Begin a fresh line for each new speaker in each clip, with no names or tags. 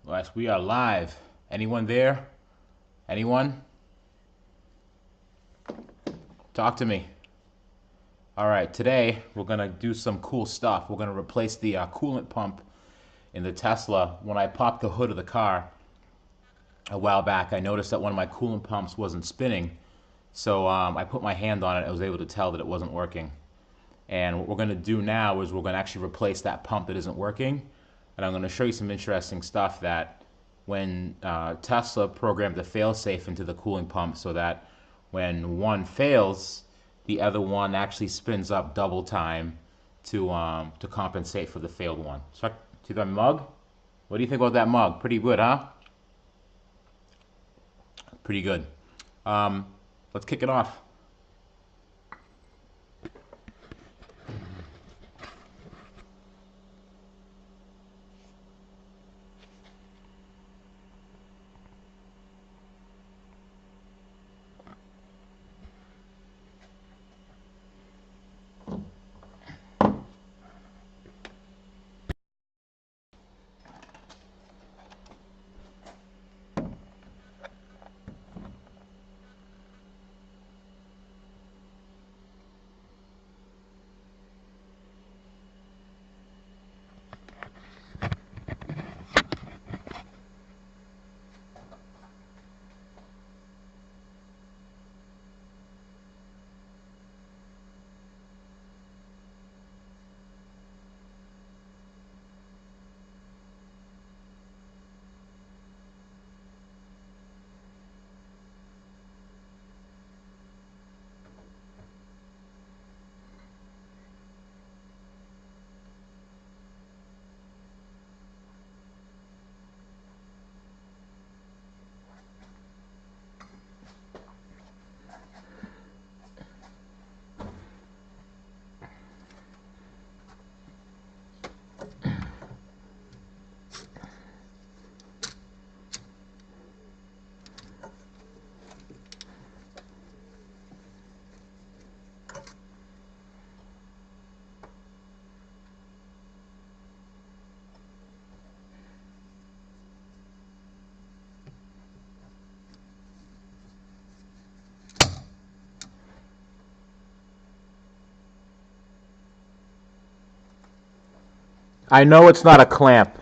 Yes, we are live. Anyone there? Anyone? Talk to me. All right, today we're gonna do some cool stuff. We're gonna replace the coolant pump in the Tesla. When I popped the hood of the car a while back, I noticed that one of my coolant pumps wasn't spinning. So I put my hand on it. I was able to tell that it wasn't working. And what we're gonna do now is we're gonna actually replace that pump that isn't working. And I'm gonna show you some interesting stuff that when Tesla programmed the failsafe into the cooling pump so that when one fails, the other one actually spins up double time to compensate for the failed one. So, see that mug? What do you think about that mug? Pretty good, huh? Pretty good. Let's kick it off. I know it's not a clamp.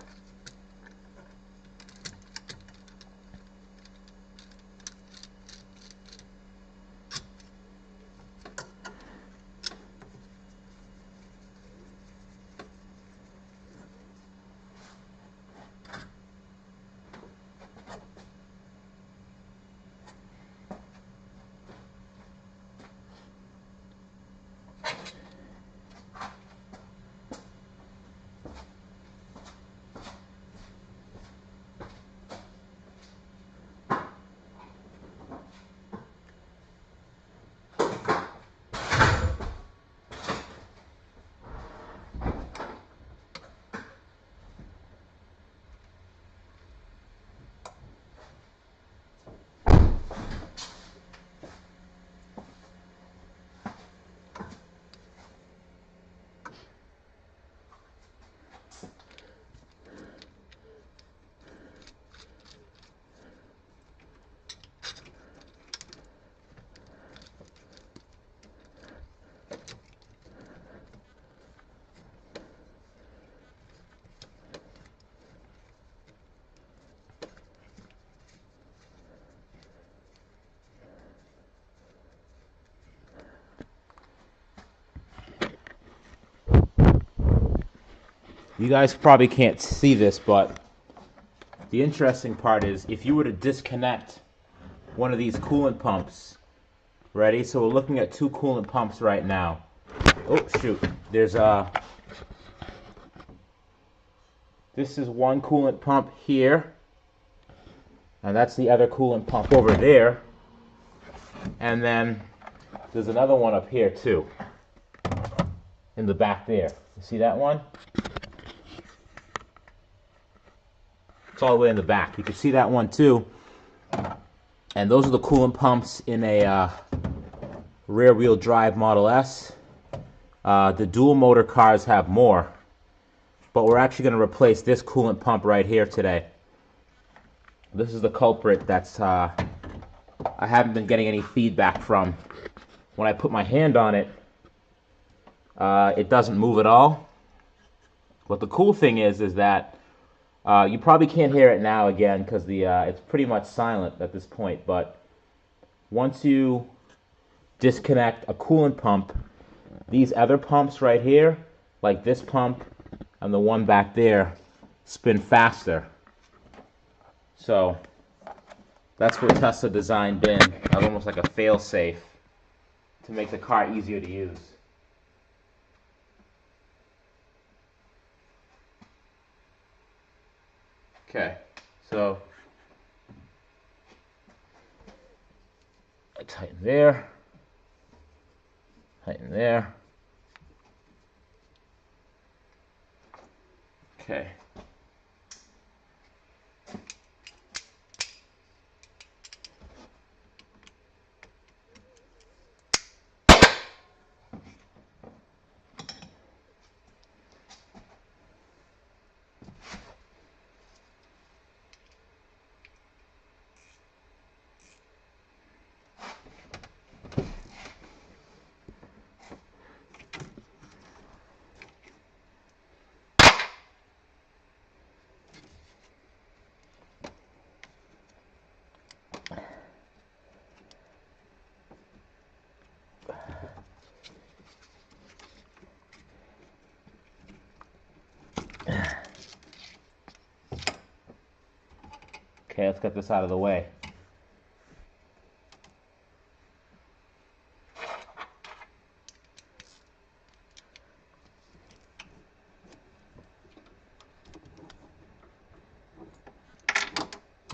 You guys probably can't see this, but the interesting part is if you were to disconnect one of these coolant pumps, ready? So we're looking at two coolant pumps right now. Oh, shoot. This is one coolant pump here, and that's the other coolant pump over there. And then there's another one up here too, in the back there. You see that one? It's all the way in the back. You can see that one too. And those are the coolant pumps in a rear-wheel drive Model S. The dual motor cars have more, but we're actually going to replace this coolant pump right here today. This is the culprit that's I haven't been getting any feedback from. When I put my hand on it, it doesn't move at all. But the cool thing is that you probably can't hear it now again because it's pretty much silent at this point. But once you disconnect a coolant pump, these other pumps right here, like this pump and the one back there, spin faster. So that's what Tesla designed in as almost like a fail-safe to make the car easier to use. Okay, so I tighten there, tighten there. Okay. Okay, let's get this out of the way.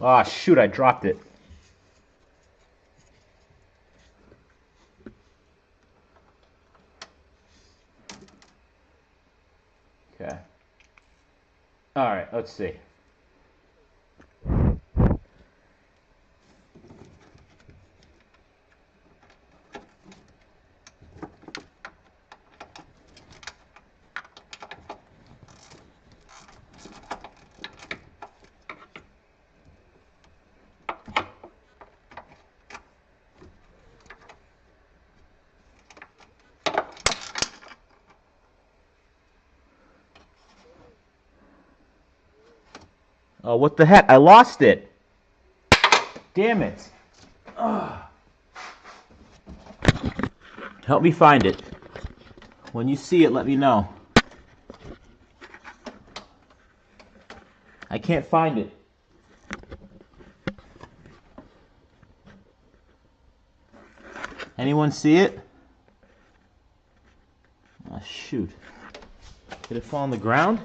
Oh, shoot, I dropped it. Okay. All right, let's see. Oh, what the heck? I lost it. Damn it. Ugh. Help me find it. When you see it, let me know. I can't find it. Anyone see it? Oh, shoot. Did it fall on the ground?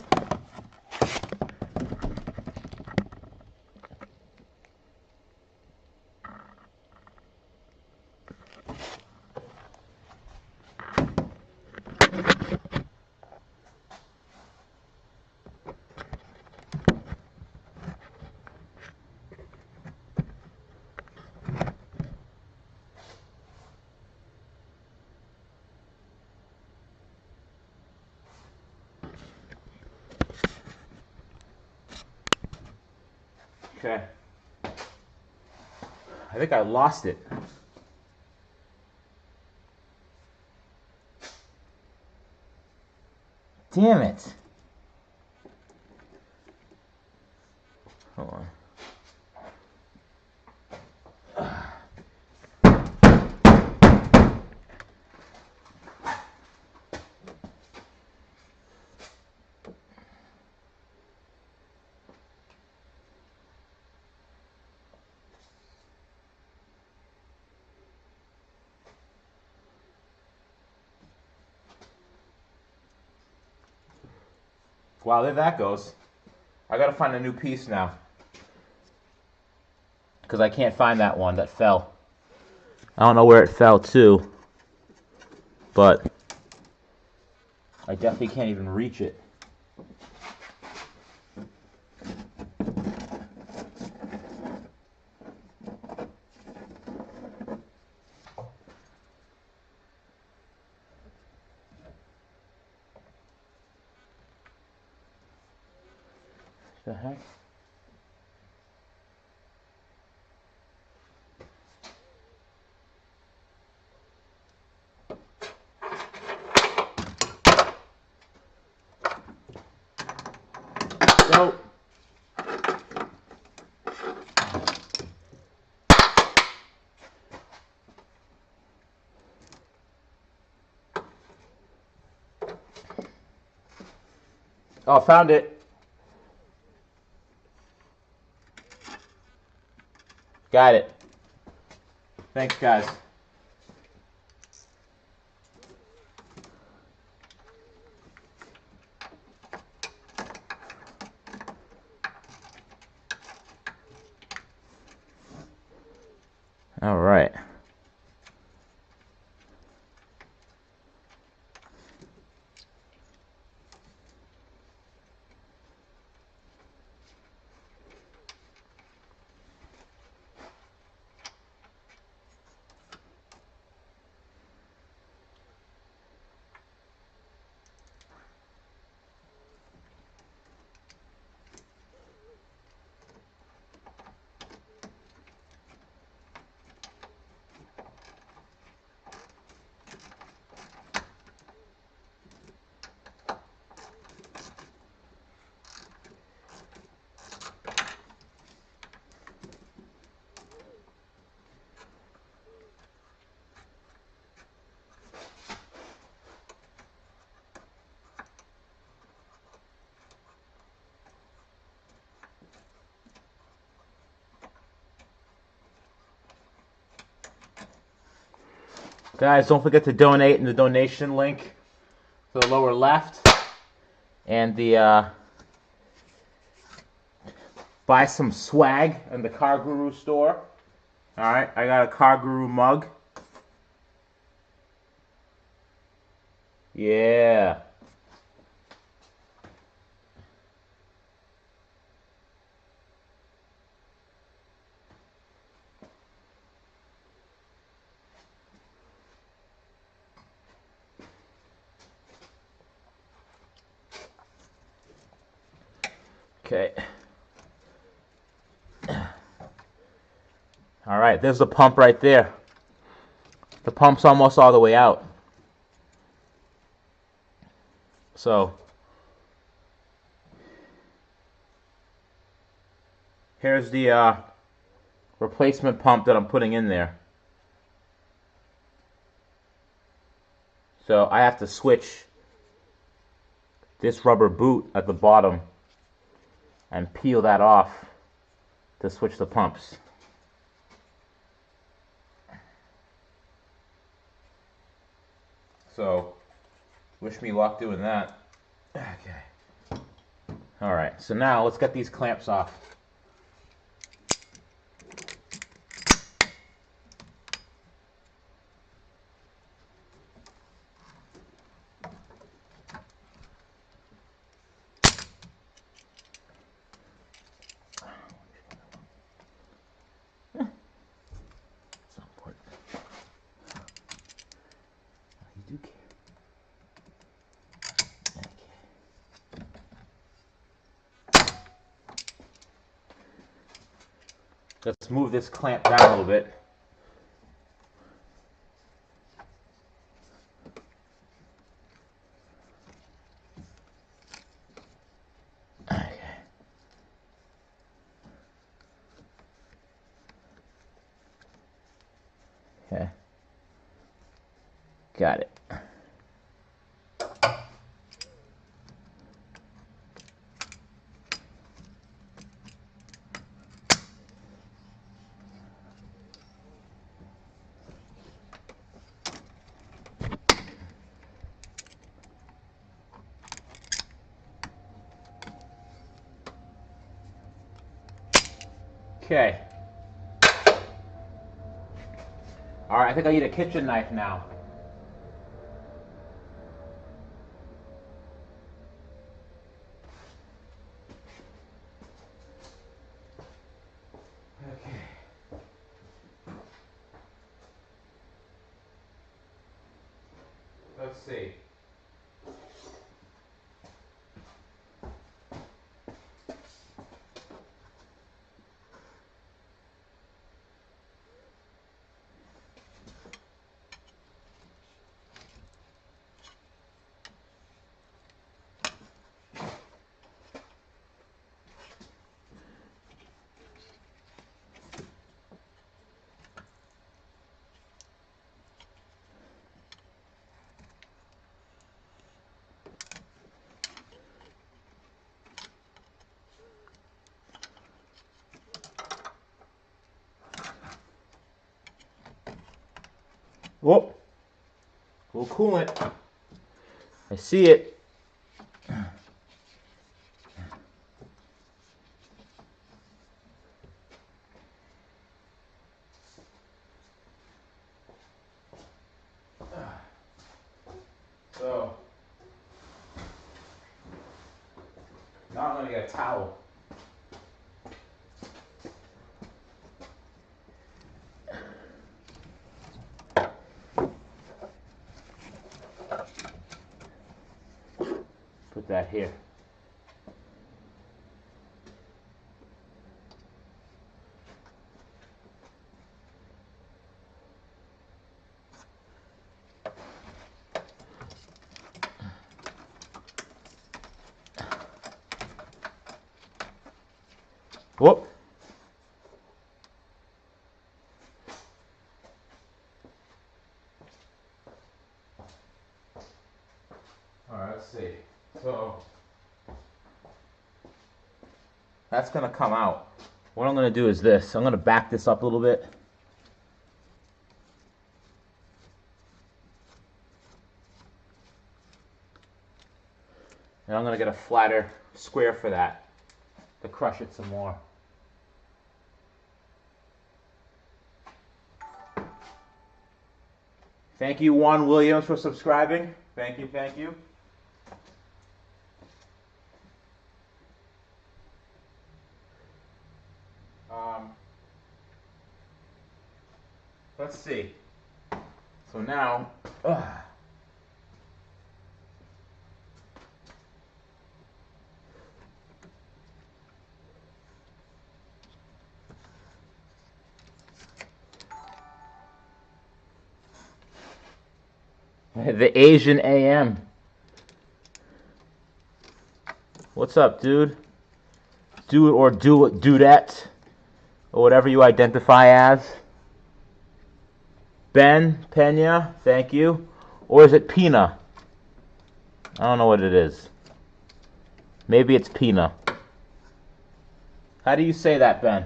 Okay. I think I lost it. Damn it. Hold on. Wow, there that goes. I gotta find a new piece now. Because I can't find that one that fell. I don't know where it fell to. But I definitely can't even reach it. The heck? Oh, found it. Got it. Thanks, guys. All right. Guys, don't forget to donate in the donation link to the lower left, and the buy some swag in the Car Guru store. All right, I got a Car Guru mug. Yeah. Okay. All right, there's the pump right there. The pump's almost all the way out. So, here's the replacement pump that I'm putting in there. So I have to switch this rubber boot at the bottom and peel that off to switch the pumps. So, wish me luck doing that. Okay. Alright, so now let's get these clamps off. Let's move this clamp down a little bit. Okay. Okay. Got it. Okay. Alright, I think I need a kitchen knife now. Okay. Let's see. Oh, a little coolant. I see it. So now I'm gonna get a towel. Put that here. Whoop. All right, let's see. So that's gonna come out. What I'm gonna do is this. I'm gonna back this up a little bit. And I'm gonna get a flatter square for that to crush it some more. Thank you, Juan Williams, for subscribing. Thank you, thank you. Let's see. So now, the Asian AM. What's up, dude? Do it or dudette, or whatever you identify as. Ben Pena, thank you. Or is it Pina? I don't know what it is. Maybe it's Pina. How do you say that, Ben?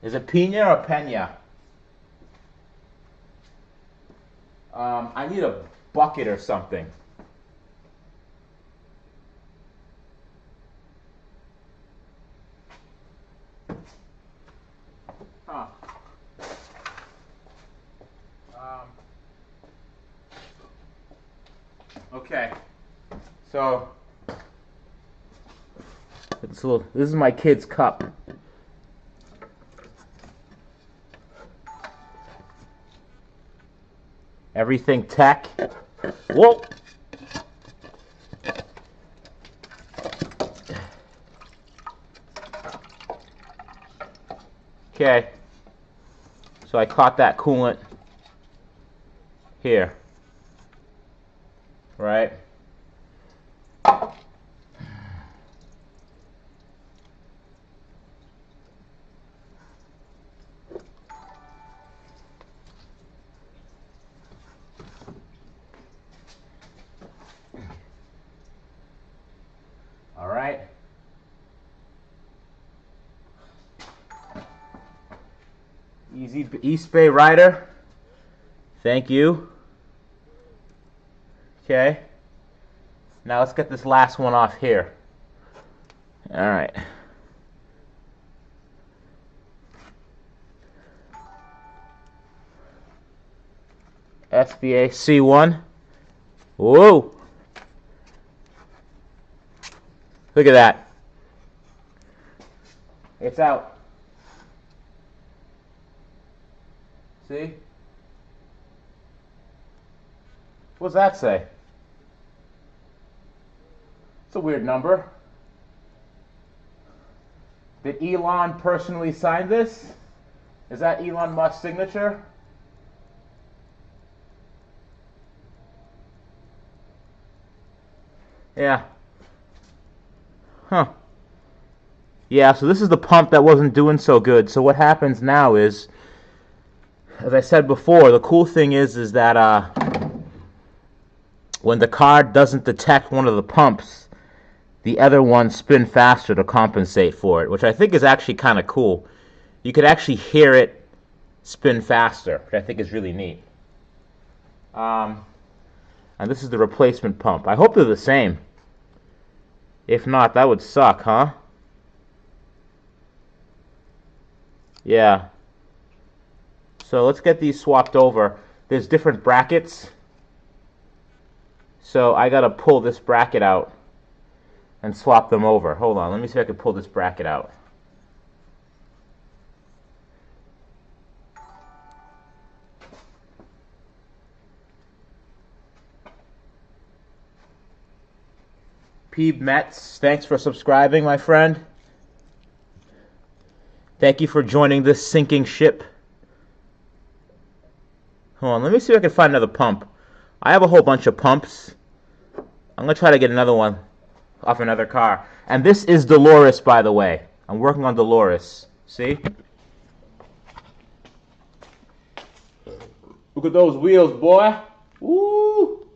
Is it Pina or Pena? I need a bucket or something. Huh. Okay. So this is my kid's cup. Everything tech. Whoa. Okay. So I caught that coolant here. Right? All right. East Bay Rider. Thank you. Okay. Now let's get this last one off here. All right. SBA C1. Whoa. Look at that. It's out. See? What's that say? It's a weird number. Did Elon personally sign this? Is that Elon Musk's signature? Yeah. Huh. Yeah, so this is the pump that wasn't doing so good. So what happens now is, as I said before, the cool thing is that when the car doesn't detect one of the pumps, the other ones spin faster to compensate for it, which I think is actually kind of cool. You could actually hear it spin faster, which I think is really neat. And this is the replacement pump. I hope they're the same. If not, that would suck, huh? Yeah. So let's get these swapped over. There's different brackets. So I gotta pull this bracket out and swap them over. Hold on, let me see if I can pull this bracket out. Peeb Metz, thanks for subscribing, my friend. Thank you for joining this sinking ship. Hold on, let me see if I can find another pump. I have a whole bunch of pumps. I'm going to try to get another one off another car. And this is Dolores, by the way. I'm working on Dolores. See? Look at those wheels, boy. Woo!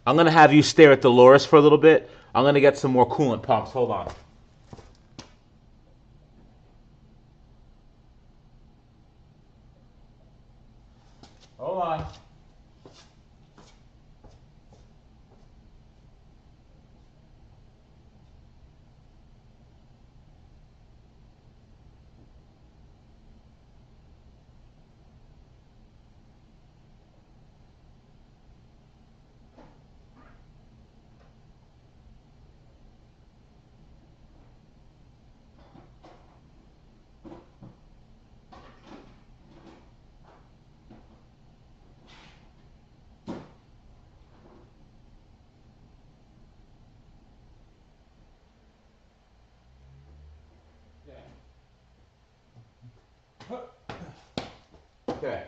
I'm going to have you stare at Dolores for a little bit. I'm going to get some more coolant pumps. Hold on. Hold on. Okay.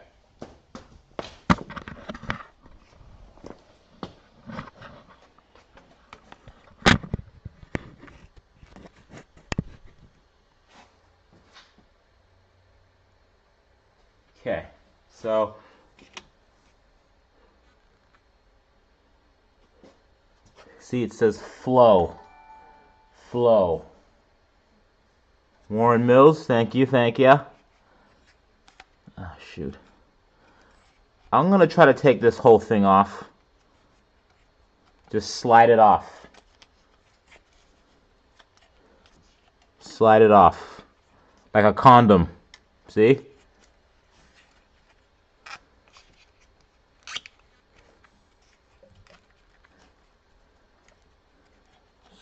Okay. So see, it says flow. Flow. Warren Mills, thank you, thank you. Oh, shoot. I'm going to try to take this whole thing off. Just slide it off. Slide it off. Like a condom. See?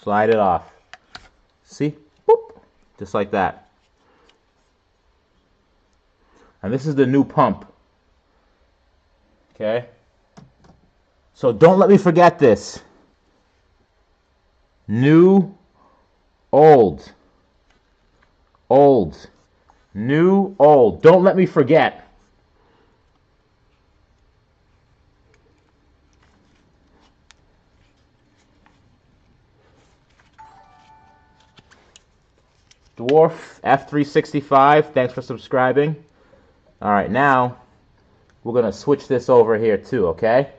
Slide it off. See? Boop. Just like that. And this is the new pump. Okay? So don't let me forget this. New, old. Old. New, old. Don't let me forget. Dwarf F365, thanks for subscribing. Alright, now we're going to switch this over here too, okay?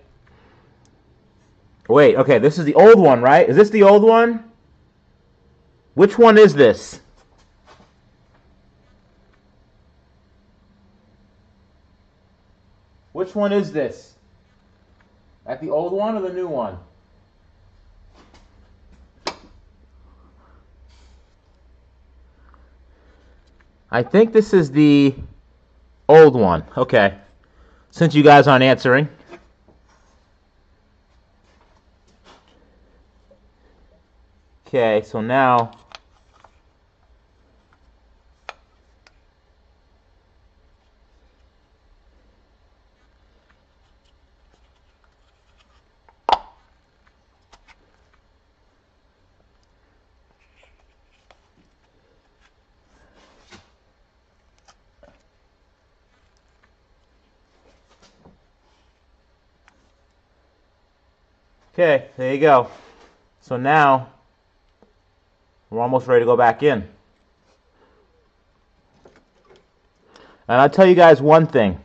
Wait, okay, this is the old one, right? Is this the old one? Which one is this? Which one is this? At the old one or the new one? I think this is the old one. Okay. Since you guys aren't answering. Okay, so now okay, there you go. So now we're almost ready to go back in. And I'll tell you guys one thing.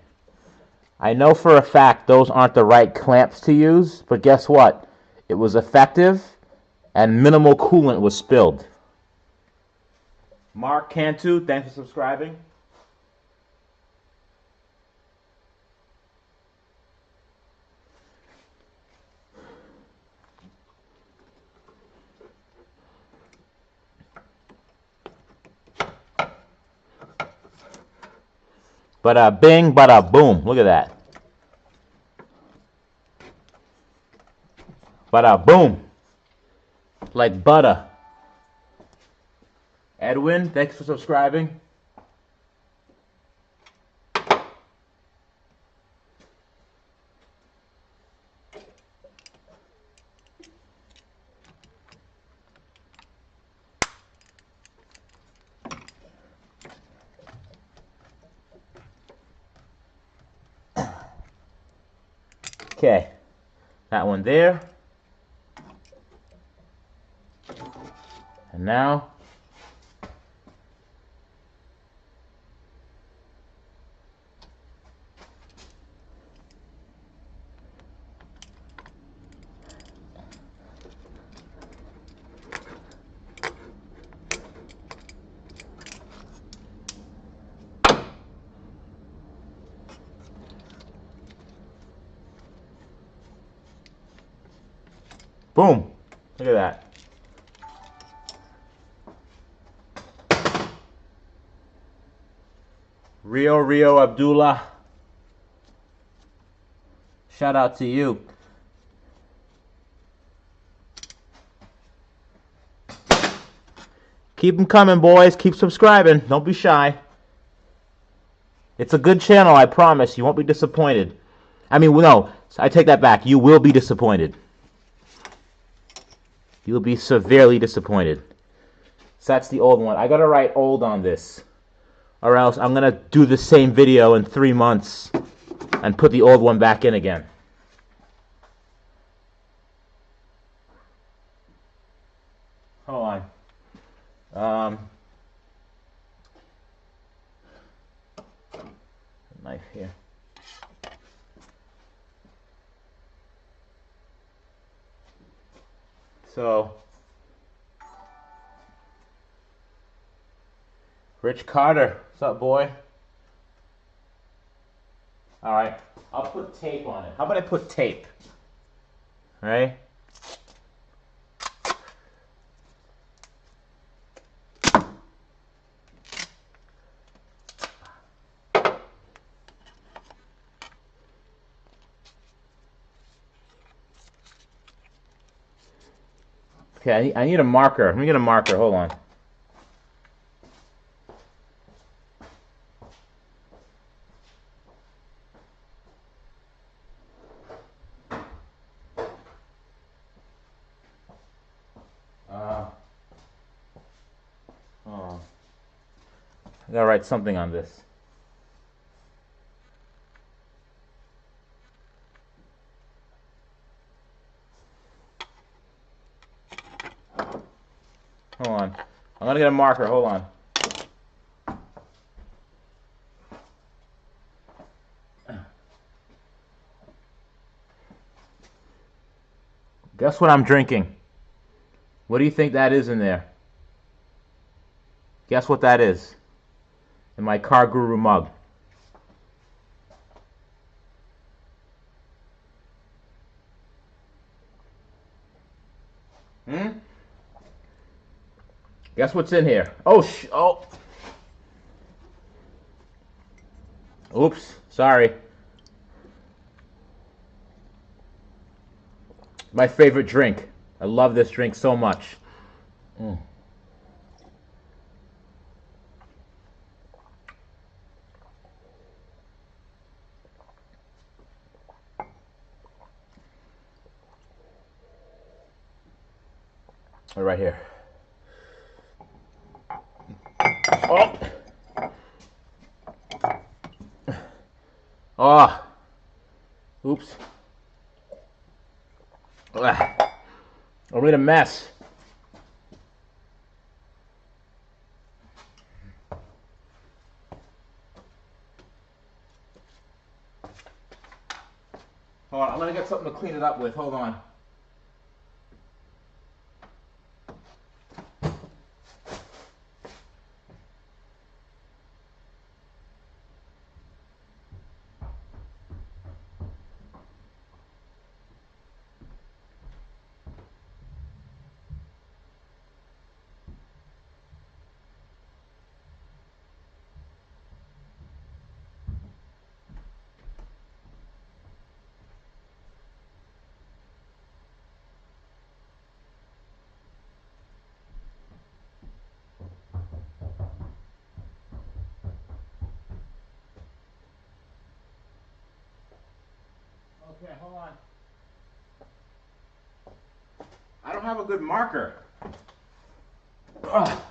I know for a fact those aren't the right clamps to use, but guess what? It was effective and minimal coolant was spilled. Mark Cantu, thanks for subscribing. Bada bing, bada boom. Look at that. Bada boom. Like butter. Edwin, thanks for subscribing. Okay, that one there. And now, boom. Look at that. Rio Abdullah. Shout out to you. Keep them coming, boys. Keep subscribing. Don't be shy. It's a good channel, I promise. You won't be disappointed. I mean, no, I take that back. You will be disappointed. You'll be severely disappointed. So that's the old one. I gotta write old on this, or else I'm gonna do the same video in 3 months and put the old one back in again. Hold on. Knife here. So, Rich Carter, what's up, boy? All right, I'll put tape on it. How about I put tape? All right. Okay, I need a marker. Let me get a marker. Hold on. I gotta write something on this. Hold on. I'm gonna get a marker. Hold on. Guess what I'm drinking? What do you think that is in there? Guess what that is? In my Car Guru mug. Guess what's in here? Oh. Oops, sorry. My favorite drink. I love this drink so much. Right here. Oh. Oops. I made a mess. Hold on, I'm gonna get something to clean it up with. Hold on. Okay, hold on. I don't have a good marker. Ugh.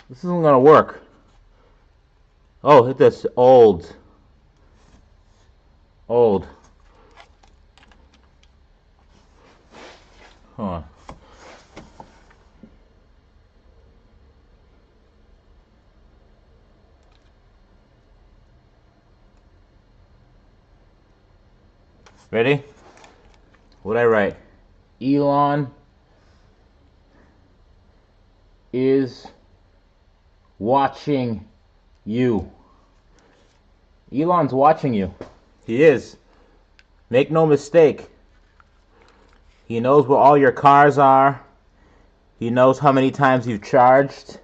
This isn't gonna work. Oh, hit this. Old. Huh. Ready? What'd I write? Elon is watching you. Elon's watching you. He is. Make no mistake. He knows where all your cars are. He knows how many times you've charged.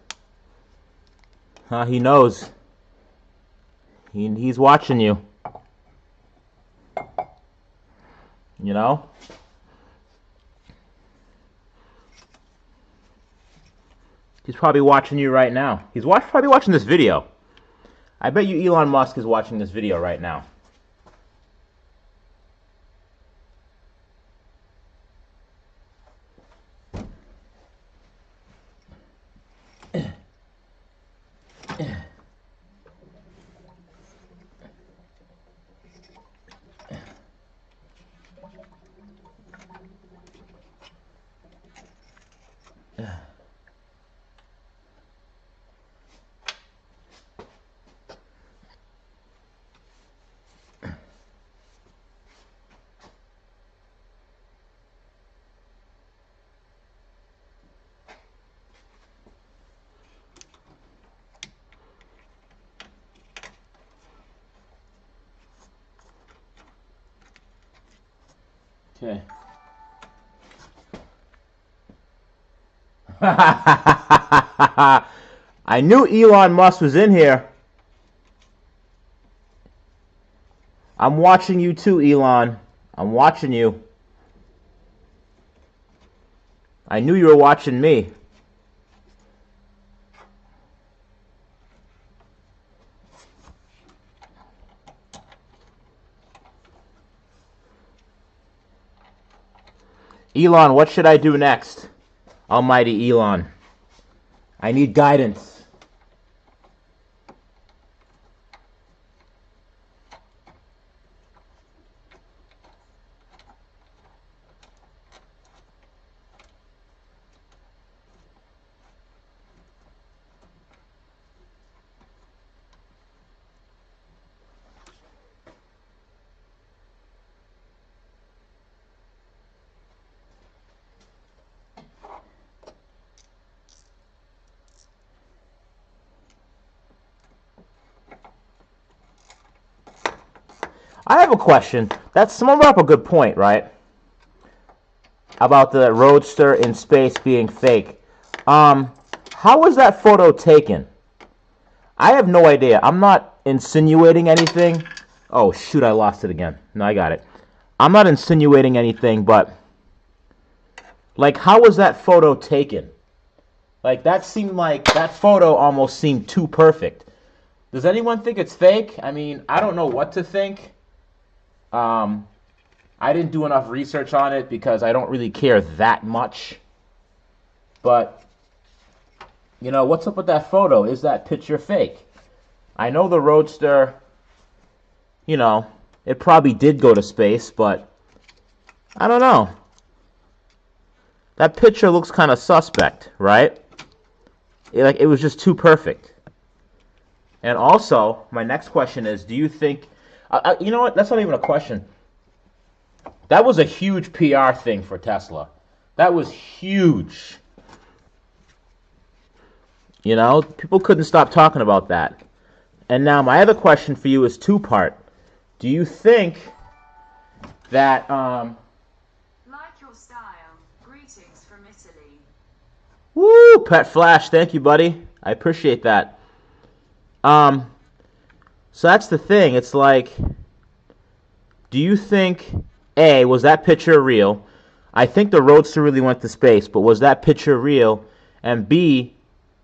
He knows. He's watching you. You know? He's probably watching you right now. He's probably watching this video. I bet you Elon Musk is watching this video right now. Okay. I knew Elon Musk was in here. I'm watching you too, Elon. I'm watching you. I knew you were watching me. Elon, what should I do next? Almighty Elon. I need guidance. I have a question. Someone brought up a good point, right? About the Roadster in space being fake. How was that photo taken? I have no idea. I'm not insinuating anything. Oh, shoot, I lost it again. No, I got it. I'm not insinuating anything, but like, how was that photo taken? Like, that photo almost seemed too perfect. Does anyone think it's fake? I mean, I don't know what to think. I didn't do enough research on it because I don't really care that much. But, you know, what's up with that photo? Is that picture fake? I know the Roadster, you know, it probably did go to space, but I don't know. That picture looks kind of suspect, right? It was just too perfect. And also, my next question is, do you think... you know what? That's not even a question. That was a huge PR thing for Tesla. That was huge. You know, people couldn't stop talking about that. And now my other question for you is two-part. Do you think that...
Like your style. Greetings from Italy.
Woo! Pet Flash, thank you, buddy. I appreciate that. So that's the thing. It's like, do you think, A, was that picture real? I think the Roadster really went to space, but was that picture real? And B,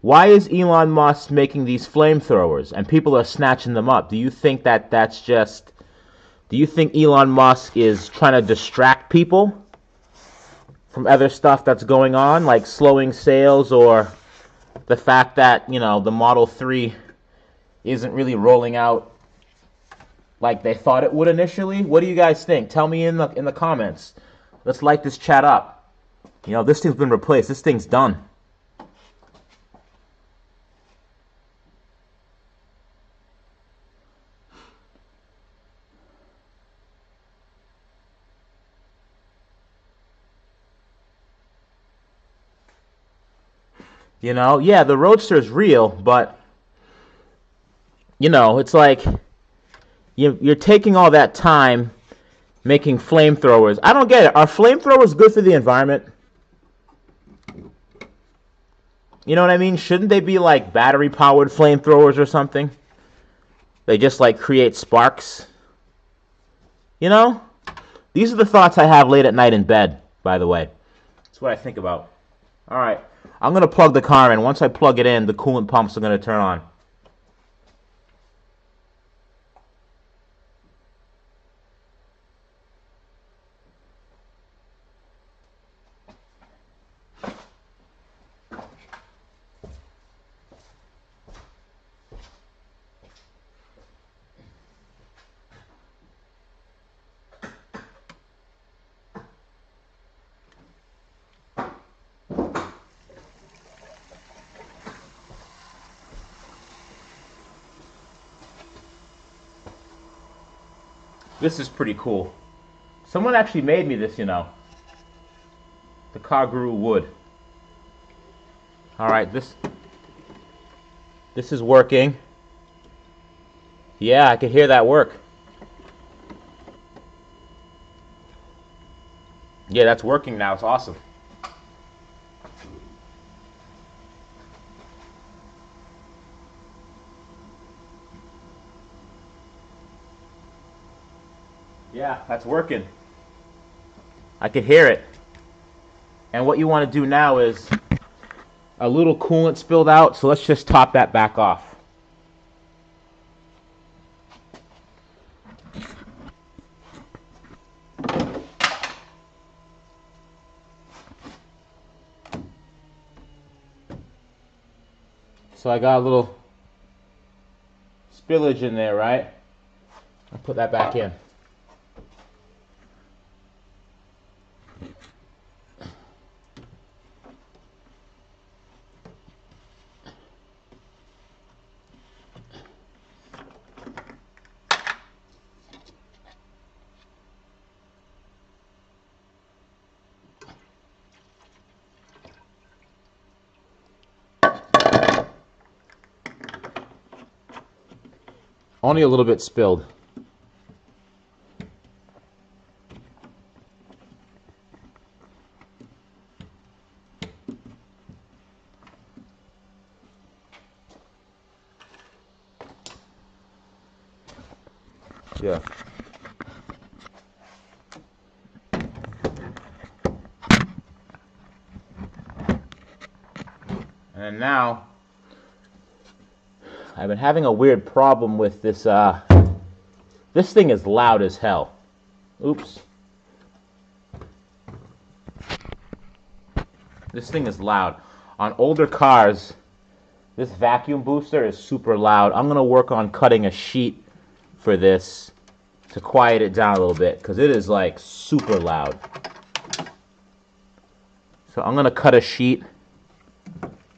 Why is Elon Musk making these flamethrowers and people are snatching them up? Do you think that that's just... Do you think Elon Musk is trying to distract people from other stuff that's going on, like slowing sales, or the fact that, the Model 3 isn't really rolling out like they thought it would initially? What do you guys think? Tell me in the comments. Let's light this chat up. This thing's been replaced. This thing's done. Yeah, the Roadster is real, but it's like you're taking all that time making flamethrowers. I don't get it. Are flamethrowers good for the environment? You know what I mean? Shouldn't they be like battery-powered flamethrowers or something? They just like create sparks. These are the thoughts I have late at night in bed, by the way. That's what I think about. All right. I'm going to plug the car in. Once I plug it in, the coolant pumps are going to turn on. This is pretty cool. Someone actually made me this, The car wood. All right, this is working. Yeah, I could hear that work. Yeah, that's working now. It's awesome. Yeah, that's working. I could hear it. And what you want to do now is a little coolant spilled out, so let's just top that back off. So I got a little spillage in there, right? I'll put that back in. Only a little bit spilled. Yeah. And now, I've been having a weird problem with this, this thing is loud as hell. Oops. This thing is loud. On older cars, this vacuum booster is super loud. I'm going to work on cutting a sheet for this to quiet it down a little bit, because it is like super loud. So I'm going to cut a sheet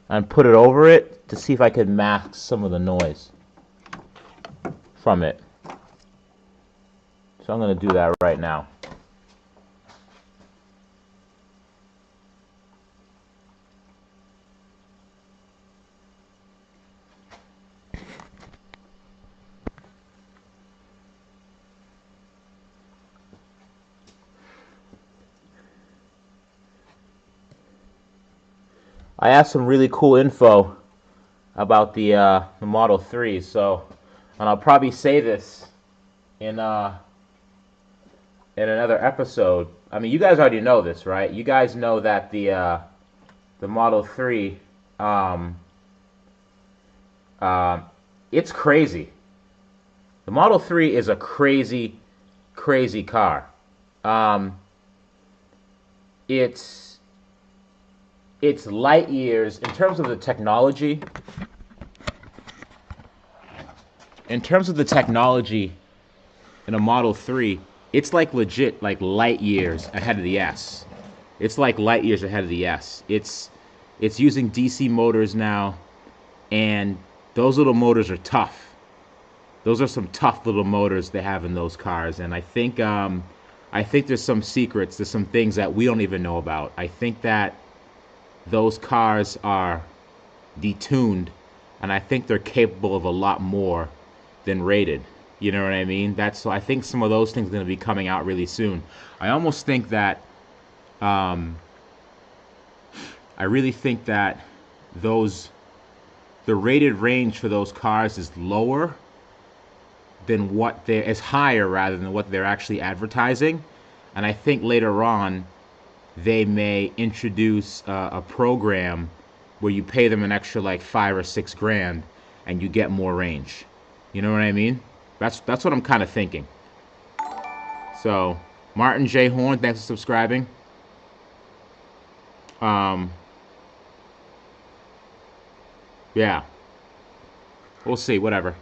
and put it over it to see if I can mask some of the noise from it. So I'm going to do that right now. I asked some really cool info about the Model 3, so, and I'll probably say this in another episode. I mean, you guys already know this, right? You guys know that the Model 3 Um, it's crazy. The Model 3 is a crazy, crazy car. Um, it's it's light years in terms of the technology. In terms of the technology in a Model 3, it's like legit like light years ahead of the S. It's like light years ahead of the S. It's using DC motors now, and those little motors are tough. Those are some tough little motors they have in those cars, and I think there's some secrets, there's some things that we don't even know about. I think that those cars are detuned, and I think they're capable of a lot more than rated. You know what I mean? That's so I think some of those things are going to be coming out really soon. I almost think that um, I really think that those the rated range for those cars is lower than what they're is higher rather than what they're actually advertising. And I think later on they may introduce a program where you pay them an extra like 5 or 6 grand and you get more range. You know what I mean? That's what I'm kind of thinking. So Martin J. Horn, thanks for subscribing. Um, yeah, we'll see. Whatever.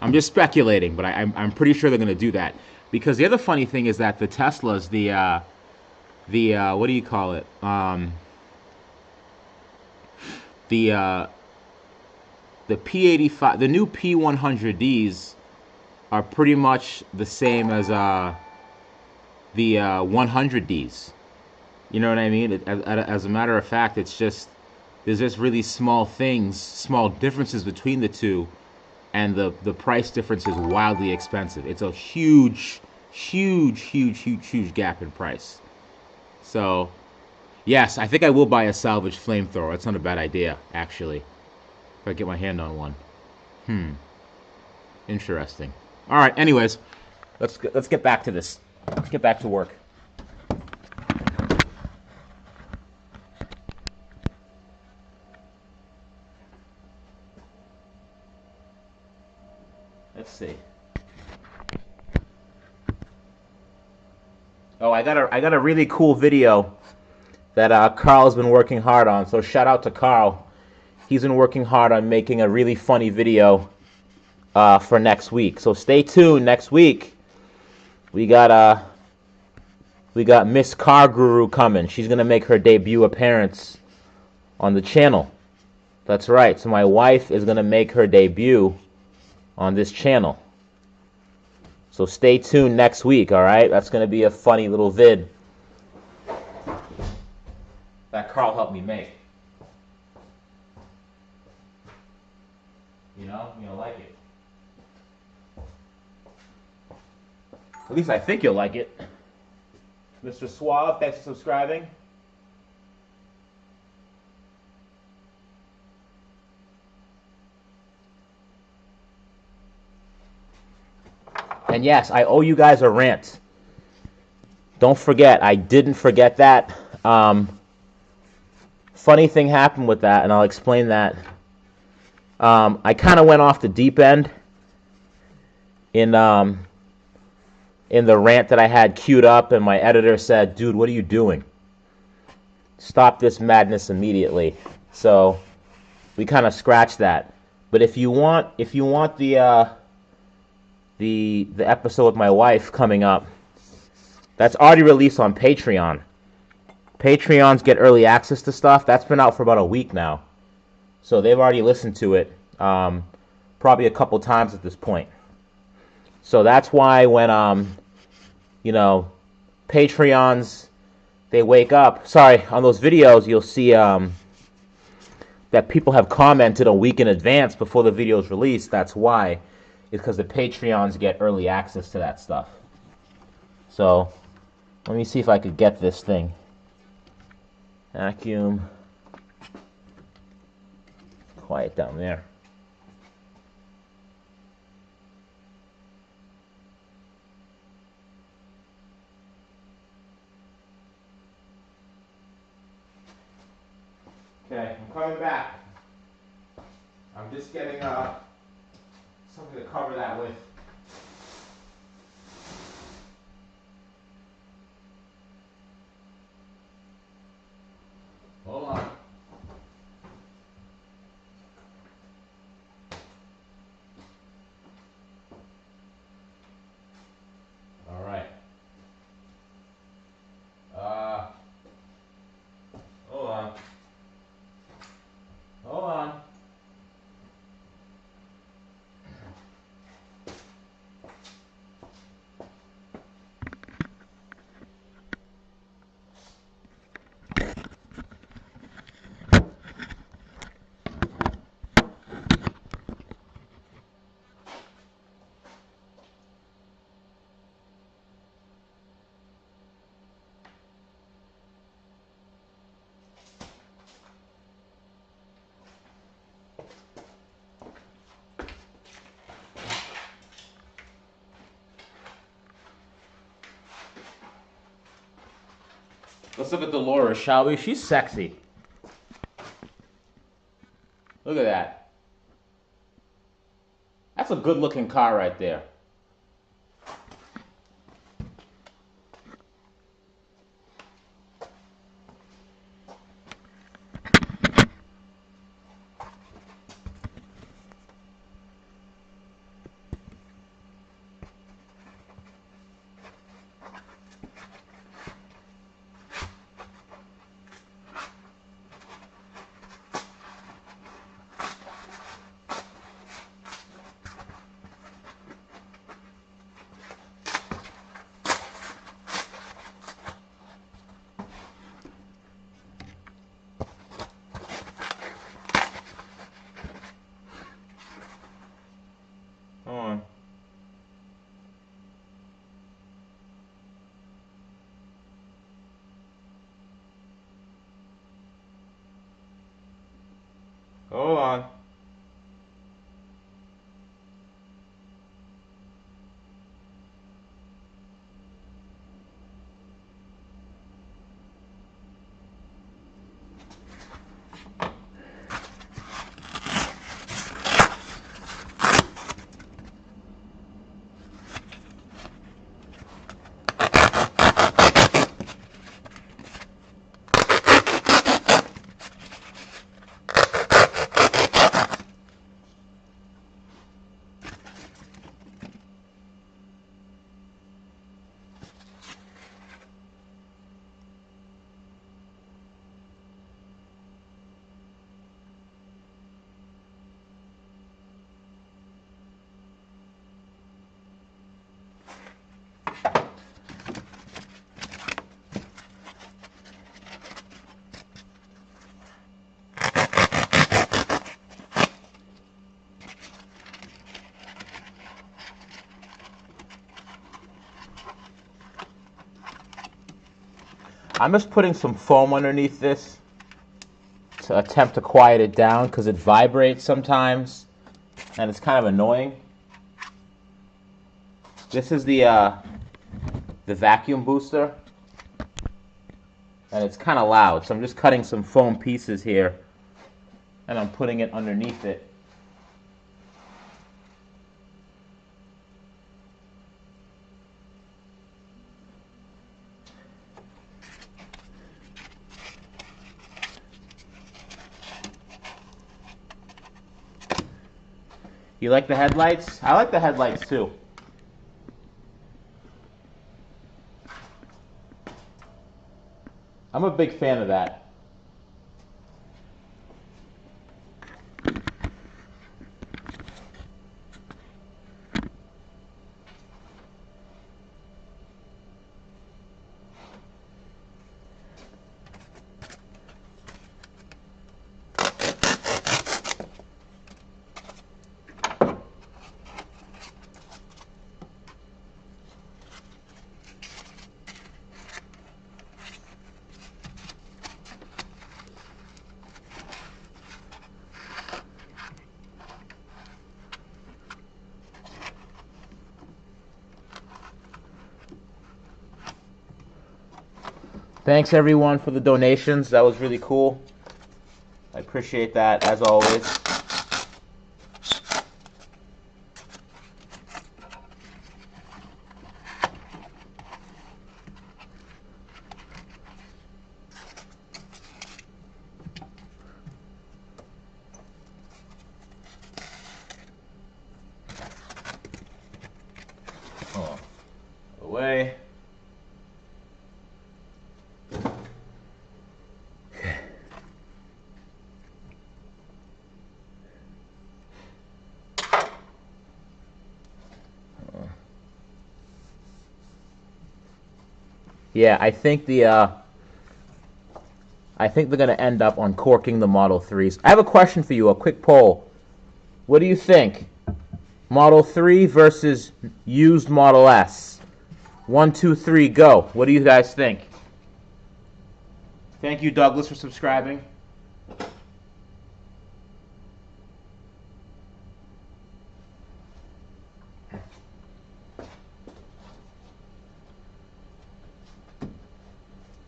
I'm just speculating, but I'm pretty sure they're gonna do that because the other funny thing is that the Teslas, the what do you call it? The the P85, the new P100Ds are pretty much the same as the 100Ds. You know what I mean? As a matter of fact, it's just there's just really small things, small differences between the two, and the price difference is wildly expensive. It's a huge, huge, huge, huge, huge gap in price. So, yes, I think I will buy a salvaged flamethrower. That's not a bad idea, actually. If I get my hand on one. Interesting. All right. Anyways, let's get back to this. Let's get back to work. Let's see. Oh, I got a really cool video that Carl's been working hard on. So shout out to Carl. He's been working hard on making a really funny video for next week. So stay tuned. Next week we got Miss Car Guru coming. She's gonna make her debut appearance on the channel. That's right. So my wife is gonna make her debut on this channel. So stay tuned next week, all right? That's going to be a funny little vid that Carl helped me make. You know, you'll like it. At least I think you'll like it. Mr. Suave, thanks for subscribing. And yes, I owe you guys a rant. Don't forget, I didn't forget that. Funny thing happened with that, and I'll explain that. I kind of went off the deep end in the rant that I had queued up, and my editor said, "Dude, what are you doing? Stop this madness immediately." So we kind of scratched that. But if you want the episode with my wife coming up, that's already released on Patreon. Patreons get early access to stuff. That's been out for about a week now, so they've already listened to it probably a couple times at this point. So that's why when you know, Patreons, they wake up. Sorry, on those videos you'll see that people have commented a week in advance before the video is released. That's why. It's because the Patreons get early access to that stuff. So let me see if I could get this thing. Vacuum. Quiet down there. Okay, I'm coming back. I'm just getting something to cover that with. Hold on. All right. Hold on. Hold on. Let's look at Dolores, shall we? She's sexy. Look at that. That's a good-looking car right there. Hold on. Hold on. I'm just putting some foam underneath this to attempt to quiet it down because it vibrates sometimes and it's kind of annoying. This is the vacuum booster and it's kind of loud, so I'm just cutting some foam pieces here and I'm putting it underneath it. You like the headlights? I like the headlights too. I'm a big fan of that. Thanks everyone for the donations. That was really cool. I appreciate that as always. Yeah, I think they're gonna end up uncorking the Model 3s. I have a question for you, a quick poll. What do you think? Model 3 versus used Model S. 1, 2, 3, go. What do you guys think? Thank you, Douglas, for subscribing.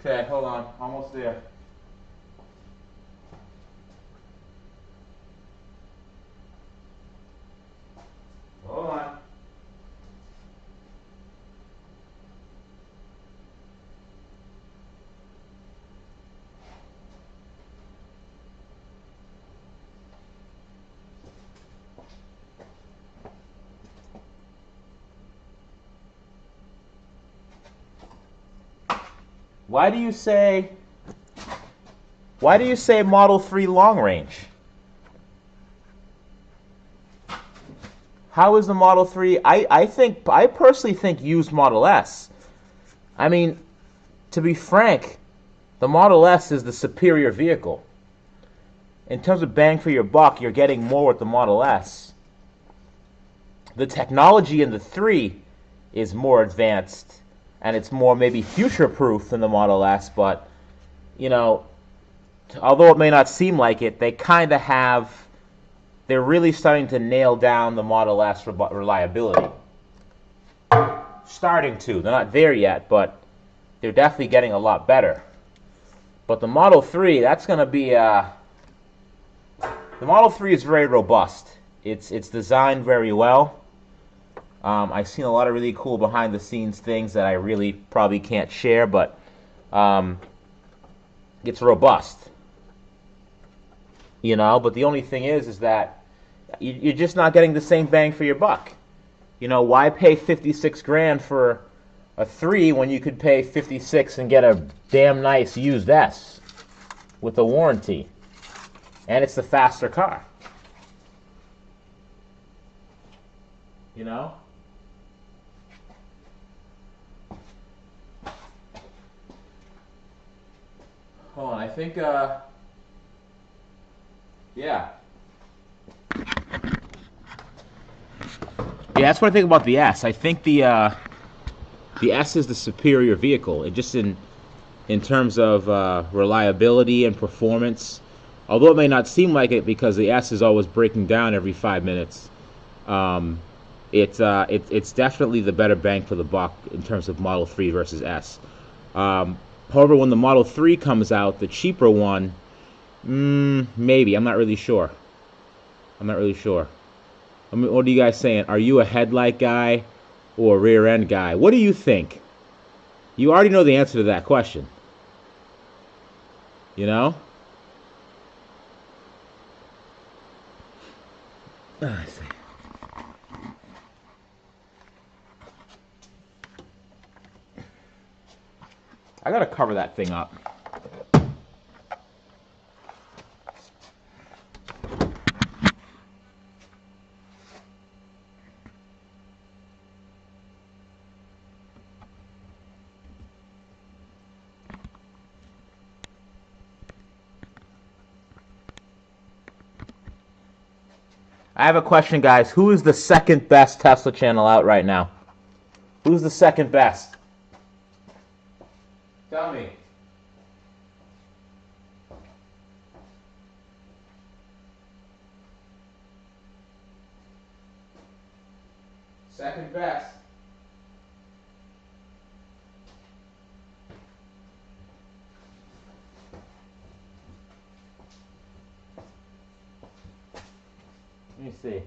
Okay, hold on. Almost there. Hold on. Why do you say Model 3 long range? How is the Model 3? I personally think used Model S. I mean, to be frank, the Model S is the superior vehicle. In terms of bang for your buck, you're getting more with the Model S. The technology in the 3 is more advanced, and it's more maybe future-proof than the Model S, but, you know, although it may not seem like it, they're really starting to nail down the Model S reliability. Starting to. They're not there yet, but they're definitely getting a lot better. But the Model 3, that's going to be... the Model 3 is very robust. It's designed very well. I've seen a lot of really cool behind-the-scenes things that I really probably can't share, but it's robust. You know, but the only thing is that you're just not getting the same bang for your buck. You know, why pay 56 grand for a 3 when you could pay 56 and get a damn nice used S with a warranty? And it's the faster car. You know? Hold on, I think, yeah. Yeah, that's what I think about the S. I think the S is the superior vehicle. It just in terms of reliability and performance. Although it may not seem like it because the S is always breaking down every 5 minutes, it's definitely the better bang for the buck in terms of Model 3 versus S. However, when the Model 3 comes out, the cheaper one, maybe. I'm not really sure. I mean, what are you guys saying? Are you a headlight guy or a rear end guy? What do you think? You already know the answer to that question. You know? I see. I gotta cover that thing up. I have a question, guys. Who is the second best Tesla channel out right now? Who's the second best? Tell me. Second best. Let me see.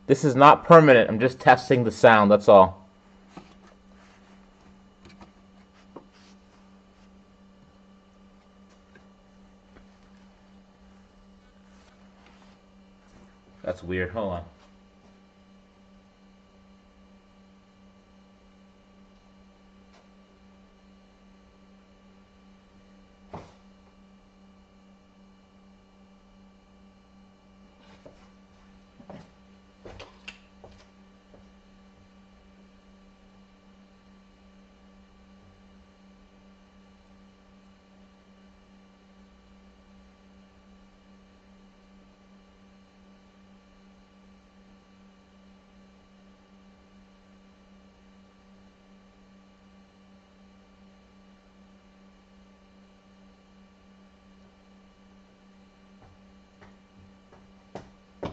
This is not permanent. I'm just testing the sound, that's all. That's weird. Hold on.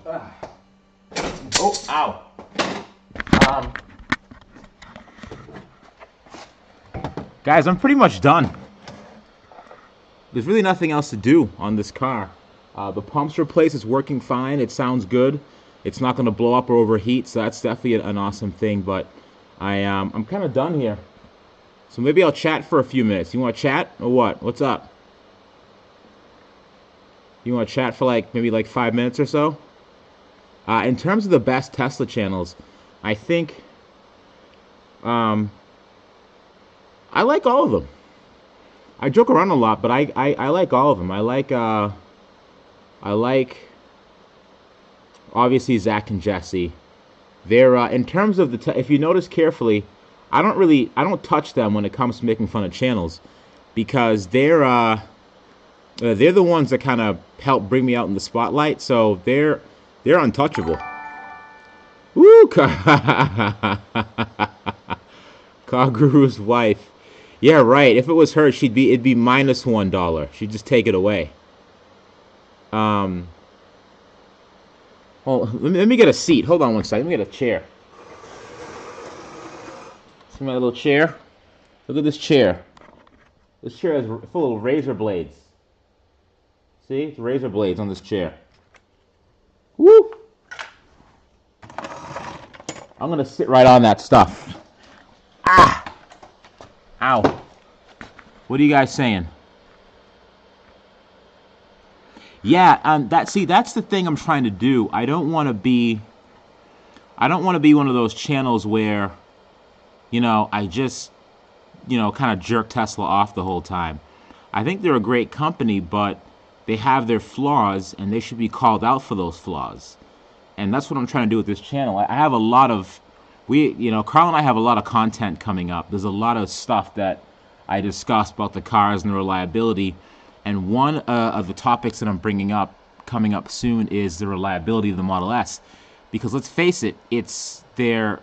Oh, ow. Guys, I'm pretty much done. There's really nothing else to do on this car. The pump's replaced. It's working fine. It sounds good. It's not going to blow up or overheat, so that's definitely an awesome thing. But I'm kind of done here. So maybe I'll chat for a few minutes. You want to chat or what? What's up? You want to chat for maybe 5 minutes or so? In terms of the best Tesla channels, I think I like all of them. I joke around a lot, but I like all of them. I like obviously Zach and Jesse. They're in terms of if you notice carefully, I don't touch them when it comes to making fun of channels, because they're the ones that kind of help bring me out in the spotlight. So they're untouchable. Woo! Car Guru's wife. Yeah, right. If it was her, it'd be minus $1. She'd just take it away. Oh, let me get a seat. Hold on one second. Let me get a chair. See my little chair? Look at this chair. This chair is full of razor blades. See? It's razor blades on this chair. Woo! I'm gonna sit right on that stuff. Ah! Ow. What are you guys saying? Yeah, that's the thing I'm trying to do. I don't want to be one of those channels where, I just, kind of jerk Tesla off the whole time. I think they're a great company, but they have their flaws, and they should be called out for those flaws. And that's what I'm trying to do with this channel. I have a lot of, Carl and I have a lot of content coming up. There's a lot of stuff that I discuss about the cars and the reliability. And one of the topics that I'm bringing up, coming up soon, is the reliability of the Model S. Because let's face it, they're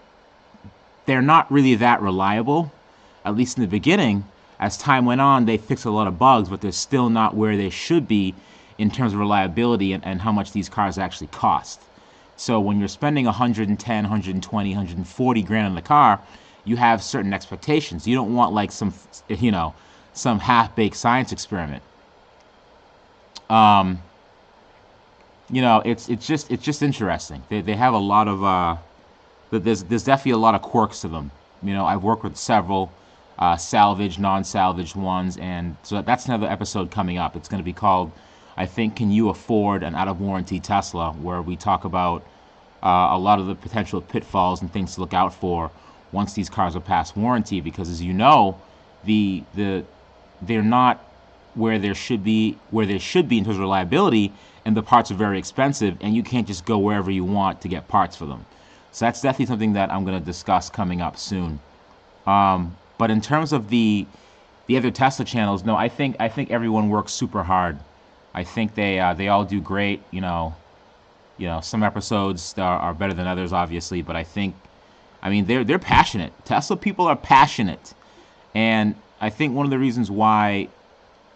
not really that reliable, at least in the beginning. As time went on, they fixed a lot of bugs, but they're still not where they should be in terms of reliability and how much these cars actually cost. So when you're spending 110, 120, 140 grand on the car, you have certain expectations. You don't want some half-baked science experiment. It's just interesting. They have a lot of there's definitely a lot of quirks to them. I've worked with several salvaged, non-salvaged ones, and so that's another episode coming up. It's going to be called, I think, Can You Afford an Out-of-Warranty Tesla, where we talk about a lot of the potential pitfalls and things to look out for once these cars are past warranty, because as you know, they're not where they should be in terms of reliability, and the parts are very expensive, and you can't just go wherever you want to get parts for them. So that's definitely something that I'm going to discuss coming up soon. But in terms of the other Tesla channels, no, I think everyone works super hard. I think they all do great. Some episodes are better than others, obviously, but they're passionate. Tesla people are passionate, and I think one of the reasons why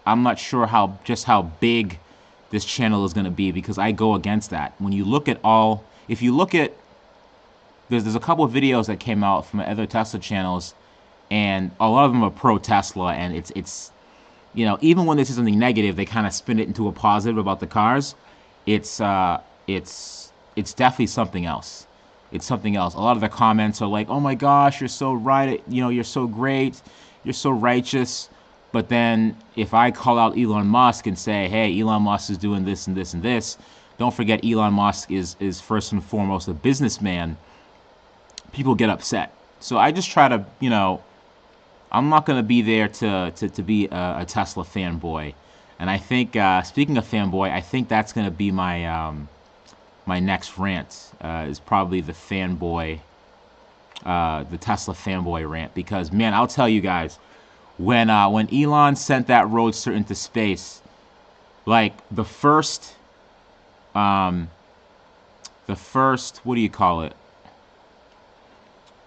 I'm not sure how big this channel is going to be, because I go against that. When you look at there's a couple of videos that came out from other Tesla channels, and a lot of them are pro Tesla, and it's even when they say something negative, they kind of spin it into a positive about the cars. It's definitely something else. It's something else. A lot of the comments are like, "Oh my gosh, you're so right. You're so great. You're so righteous." But then if I call out Elon Musk and say, "Hey, Elon Musk is doing this and this and this," don't forget Elon Musk is first and foremost a businessman. People get upset. So I just try to, I'm not going to be there to be a Tesla fanboy. And I think, speaking of fanboy, I think that's going to be my my next rant, is probably the Tesla fanboy rant. Because, man, I'll tell you guys, when Elon sent that Roadster into space, the first, what do you call it?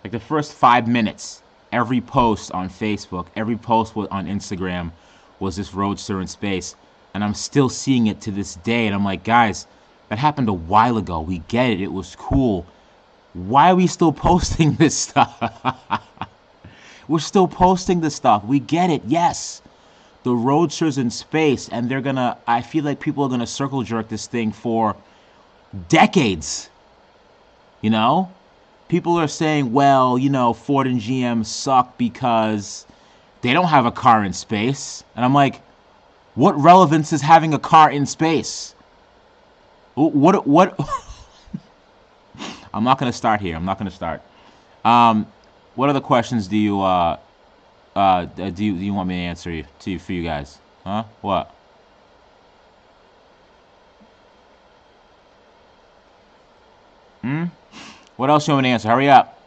The first 5 minutes, every post on Facebook, every post on Instagram was this Roadster in space. And I'm still seeing it to this day. And I'm like, guys, That happened a while ago. We get it. It was cool. Why are we still posting this stuff? We're still posting this stuff. We get it. Yes. The Roadster's in space, and they're gonna, I feel like people are gonna circle jerk this thing for decades. You know? People are saying, well, Ford and GM suck because they don't have a car in space. And I'm like, what relevance is having a car in space? What I'm not going to start here. I'm not going to start. What other questions do you want me to answer for you guys? Huh? What? What else you want me to answer? Hurry up.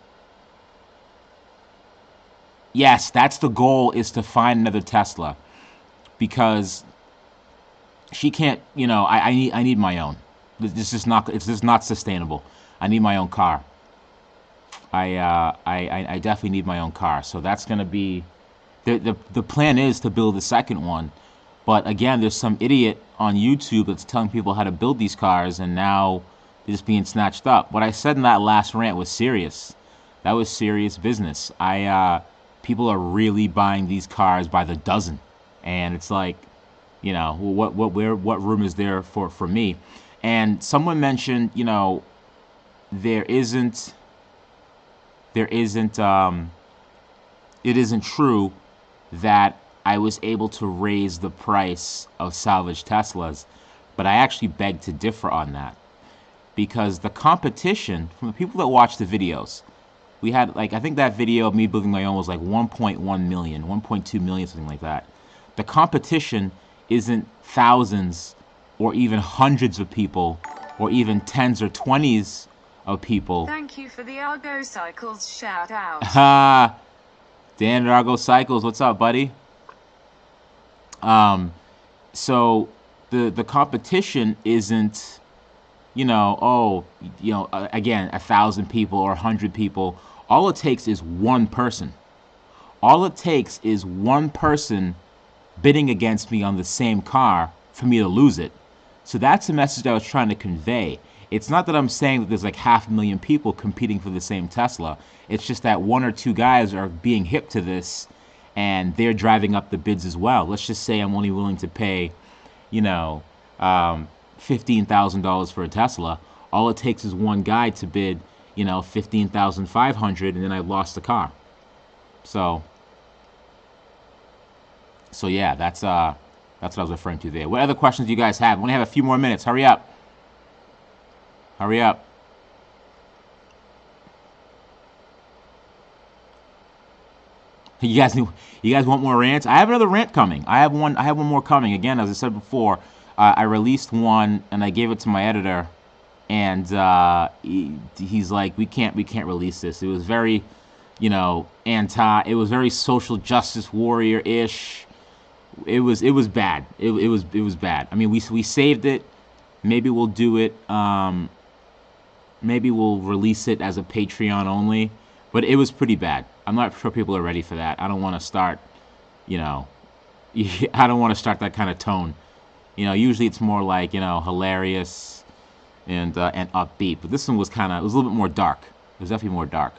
Yes, that's the goal, is to find another Tesla, because she can't. I need my own. It's just not sustainable. I need my own car. I definitely need my own car. So that's gonna be the plan, is to build the second one. But again, there's some idiot on YouTube that's telling people how to build these cars, and now they're just being snatched up. What I said in that last rant was serious. That was serious business. People are really buying these cars by the dozen, and it's like, what room is there for me? And someone mentioned, there isn't it isn't true that I was able to raise the price of salvage Teslas, but I actually beg to differ on that, because the competition from the people that watch the videos, we had, like, I think that video of me building my own was like 1.1 million, 1.2 million, something like that. The competition isn't thousands or even hundreds of people or even tens or twenties of people.
Thank you for the Argo Cycles shout out.
Ha! Dan at Argo Cycles, what's up, buddy? So the competition isn't, again, 1,000 people or 100 people. All it takes is one person. All it takes is one person bidding against me on the same car for me to lose it. So that's the message I was trying to convey. It's not that I'm saying that there's like 500,000 people competing for the same Tesla. It's just that one or two guys are being hip to this, and they're driving up the bids as well. Let's just say I'm only willing to pay, $15,000 for a Tesla. All it takes is one guy to bid, $15,500, and then I lost the car. So yeah, that's what I was referring to there. What other questions do you guys have? We only have a few more minutes. Hurry up. Hurry up. You guys want more rants? I have another rant coming. I have one more coming. Again, as I said before, I released one and I gave it to my editor, and he's like, we can't release this. It was very, it was very social justice warrior-ish. It was bad. It was bad. I mean, we saved it. Maybe we'll do it. Maybe we'll release it as a Patreon only. But it was pretty bad. I'm not sure people are ready for that. I don't want to start, I don't want to start that kind of tone. Usually it's more like, hilarious and upbeat. But this one was it was a little bit more dark. It was definitely more dark.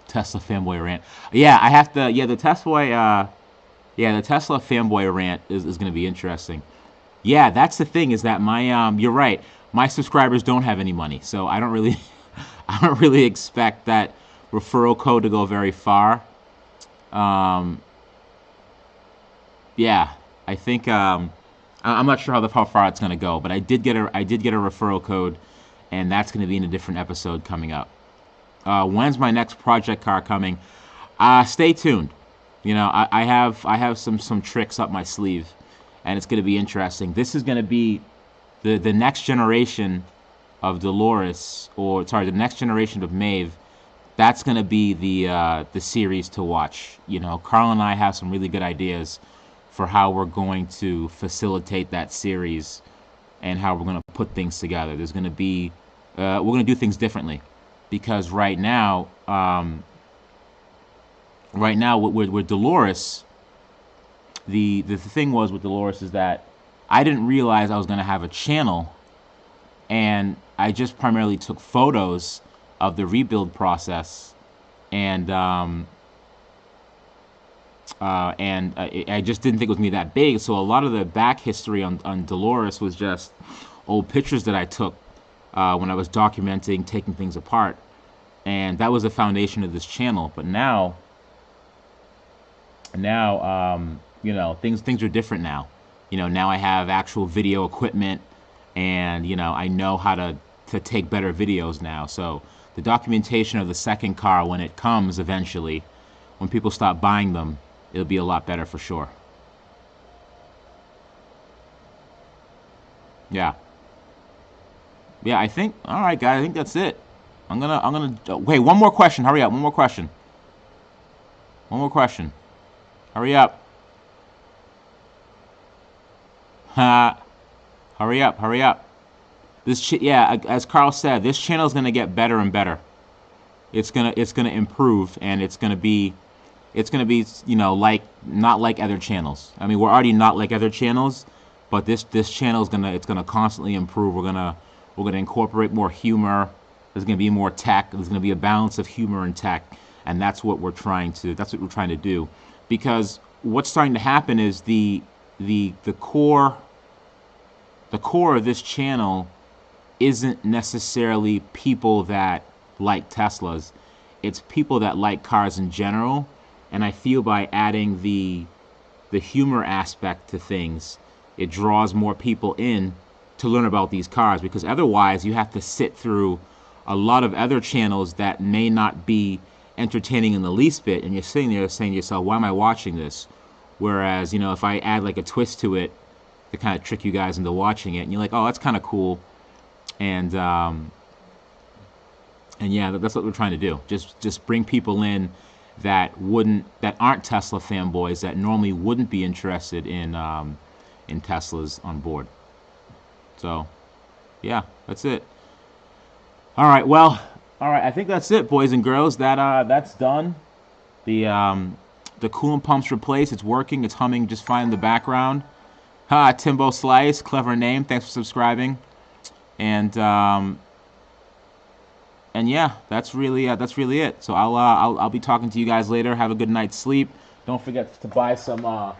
Tesla fanboy rant. Yeah, I have to. Yeah, the Tesla fanboy rant is going to be interesting. Yeah, that's the thing, is that my you're right. My subscribers don't have any money, so I don't really I don't really expect that referral code to go very far. Yeah, I think I'm not sure how far it's going to go, but I did get a referral code, and that's going to be in a different episode coming up. When's my next project car coming? Stay tuned. I have some tricks up my sleeve, and it's going to be interesting. This is going to be the next generation of Dolores, or sorry, the next generation of Maeve. That's going to be the series to watch. Carl and I have some really good ideas for how we're going to facilitate that series and how we're going to put things together. There's going to be we're going to do things differently, because right now right now with Dolores, the thing was with Dolores is that I didn't realize I was going to have a channel, and I just primarily took photos of the rebuild process, and I just didn't think it was going to be that big. So a lot of the back history on Dolores was just old pictures that I took when I was documenting taking things apart, and that was the foundation of this channel. But now you know, things are different now. You know, now I have actual video equipment, and you know, I know how to take better videos now. So the documentation of the second car, when it comes eventually, when people stop buying them, it'll be a lot better for sure. Yeah. Yeah, I think, all right, guys, I think that's it. Wait, one more question. Hurry up. One more question. One more question. Hurry up. Ha. Hurry up. Hurry up. Yeah, as Carl said, this channel is gonna get better and better. It's gonna improve, and it's gonna be, you know, like not like other channels. I mean, we're already not like other channels, but this channel is gonna constantly improve. We're gonna incorporate more humor. There's gonna be more tech. There's gonna be a balance of humor and tech, and that's what we're trying to do. Because what's starting to happen is the core of this channel isn't necessarily people that like Teslas. It's people that like cars in general, and I feel by adding the humor aspect to things, it draws more people in to learn about these cars, because otherwise you have to sit through a lot of other channels that may not be entertaining in the least bit, and you're sitting there saying to yourself, why am I watching this? Whereas, you know, if I add like a twist to it to kind of trick you guys into watching it, and you're like, oh, that's kind of cool, and yeah, that's what we're trying to do. Just bring people in that aren't Tesla fanboys, that normally wouldn't be interested in Teslas on board. So, yeah, that's it. All right, well, all right, I think that's it, boys and girls. That's done. The coolant pump's replaced. It's working. It's humming just fine in the background. Ha, Timbo Slice, clever name. Thanks for subscribing. And yeah, that's really it. So I'll be talking to you guys later. Have a good night's sleep. Don't forget to buy some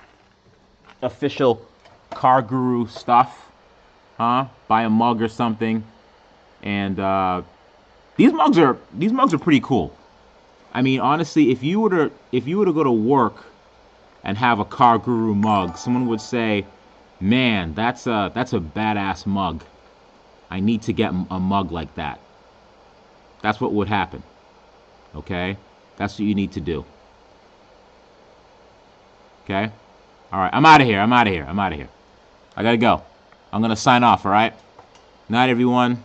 official Car Guru stuff. Buy a mug or something. And these mugs are pretty cool. I mean, honestly, if you were to go to work and have a Car Guru mug, someone would say, "Man, that's a badass mug. I need to get a mug like that." That's what would happen. Okay? That's what you need to do. Okay? All right, I'm out of here. I gotta go. I'm gonna sign off. All right. Night, everyone.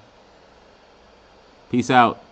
Peace out.